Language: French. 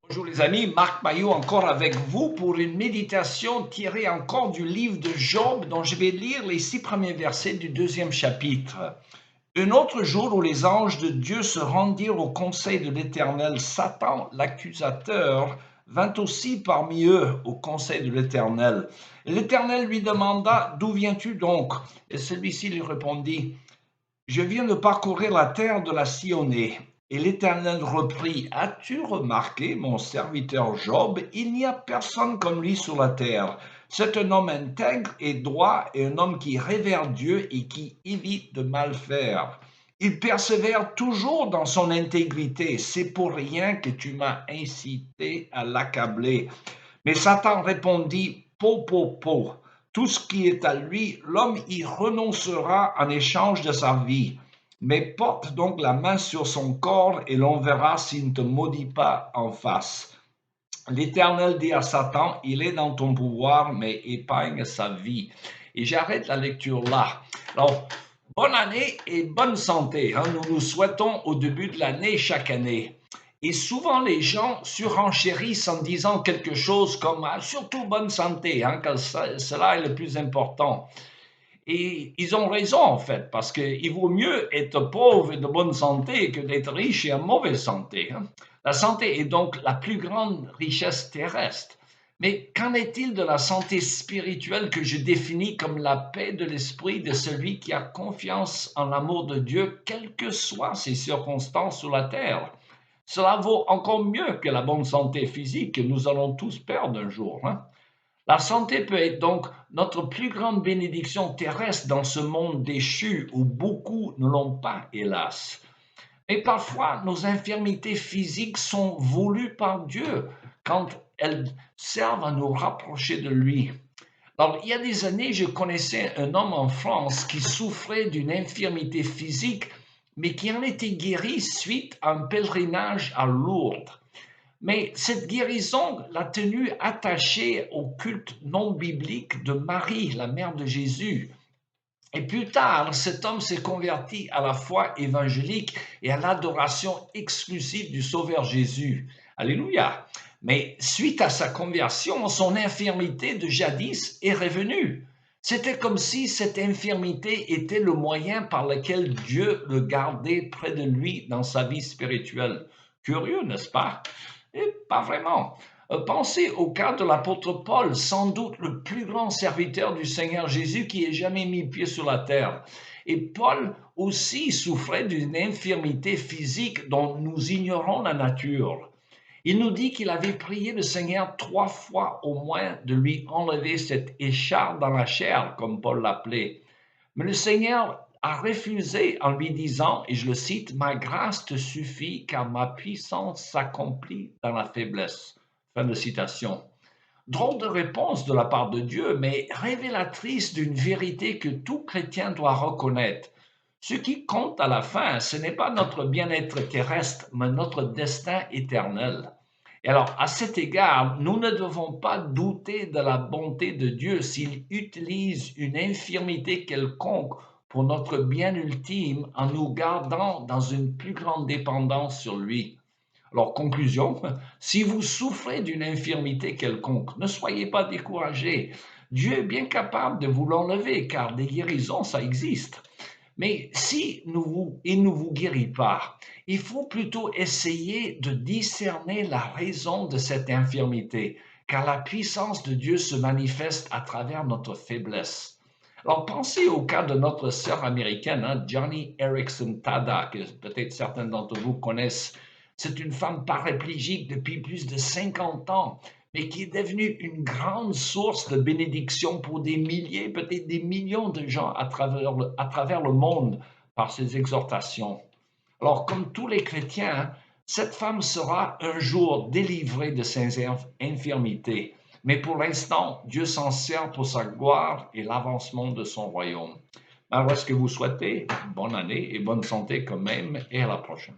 Bonjour les amis, Marc Maillot encore avec vous pour une méditation tirée encore du livre de Job dont je vais lire les 6 premiers versets du 2e chapitre. Un autre jour où les anges de Dieu se rendirent au conseil de l'Éternel, Satan, l'accusateur, vint aussi parmi eux au conseil de l'Éternel. L'Éternel lui demanda, d'où viens-tu donc? Et celui-ci lui répondit, je viens de parcourir la terre de la sillonner. Et l'Éternel reprit, as-tu remarqué, mon serviteur Job, il n'y a personne comme lui sur la terre. C'est un homme intègre et droit et un homme qui révère Dieu et qui évite de mal faire. Il persévère toujours dans son intégrité. C'est pour rien que tu m'as incité à l'accabler. Mais Satan répondit, po. Tout ce qui est à lui, l'homme y renoncera en échange de sa vie. Mais porte donc la main sur son corps et l'on verra s'il ne te maudit pas en face. L'Éternel dit à Satan, il est dans ton pouvoir, mais épargne sa vie. Et j'arrête la lecture là. Alors, bonne année et bonne santé. Nous nous souhaitons au début de l'année chaque année. Et souvent, les gens surenchérissent en disant quelque chose comme « surtout bonne santé », car cela est le plus important. Et ils ont raison, en fait, parce qu'il vaut mieux être pauvre et de bonne santé que d'être riche et en mauvaise santé. La santé est donc la plus grande richesse terrestre. Mais qu'en est-il de la santé spirituelle que je définis comme la paix de l'esprit de celui qui a confiance en l'amour de Dieu, quelles que soient ses circonstances sur la terre? Cela vaut encore mieux que la bonne santé physique que nous allons tous perdre un jour. La santé peut être donc notre plus grande bénédiction terrestre dans ce monde déchu où beaucoup ne l'ont pas, hélas. Mais parfois, nos infirmités physiques sont voulues par Dieu quand elles servent à nous rapprocher de lui. Alors, il y a des années, je connaissais un homme en France qui souffrait d'une infirmité physique, mais qui en était guéri suite à un pèlerinage à Lourdes. Mais cette guérison l'a tenu attaché au culte non biblique de Marie, la mère de Jésus. Et plus tard, cet homme s'est converti à la foi évangélique et à l'adoration exclusive du Sauveur Jésus. Alléluia. Mais suite à sa conversion, son infirmité de jadis est revenue. C'était comme si cette infirmité était le moyen par lequel Dieu le gardait près de lui dans sa vie spirituelle. Curieux, n'est-ce pas? Et pas vraiment. Pensez au cas de l'apôtre Paul, sans doute le plus grand serviteur du Seigneur Jésus qui ait jamais mis pied sur la terre. Et Paul aussi souffrait d'une infirmité physique dont nous ignorons la nature. Il nous dit qu'il avait prié le Seigneur 3 fois au moins de lui enlever cette écharpe dans la chair, comme Paul l'appelait. Mais le Seigneur a refusé en lui disant, et je le cite, « Ma grâce te suffit car ma puissance s'accomplit dans la faiblesse. » Fin de citation. Drôle de réponse de la part de Dieu, mais révélatrice d'une vérité que tout chrétien doit reconnaître. Ce qui compte à la fin, ce n'est pas notre bien-être terrestre, mais notre destin éternel. Et alors, à cet égard, nous ne devons pas douter de la bonté de Dieu s'il utilise une infirmité quelconque pour notre bien ultime en nous gardant dans une plus grande dépendance sur lui. Alors, conclusion, si vous souffrez d'une infirmité quelconque, ne soyez pas découragés. Dieu est bien capable de vous l'enlever, car des guérisons, ça existe. Mais si il ne vous guérit pas, il faut plutôt essayer de discerner la raison de cette infirmité, car la puissance de Dieu se manifeste à travers notre faiblesse. Alors pensez au cas de notre sœur américaine, Johnny Erickson Tada, que peut-être certains d'entre vous connaissent. C'est une femme paraplégique depuis plus de 50 ans, mais qui est devenue une grande source de bénédiction pour des milliers, peut-être des millions de gens à travers le monde par ses exhortations. Alors, comme tous les chrétiens, cette femme sera un jour délivrée de ses infirmités. Mais pour l'instant, Dieu s'en sert pour sa gloire et l'avancement de son royaume. Alors, est-ce que vous souhaitez bonne année et bonne santé quand même, et à la prochaine.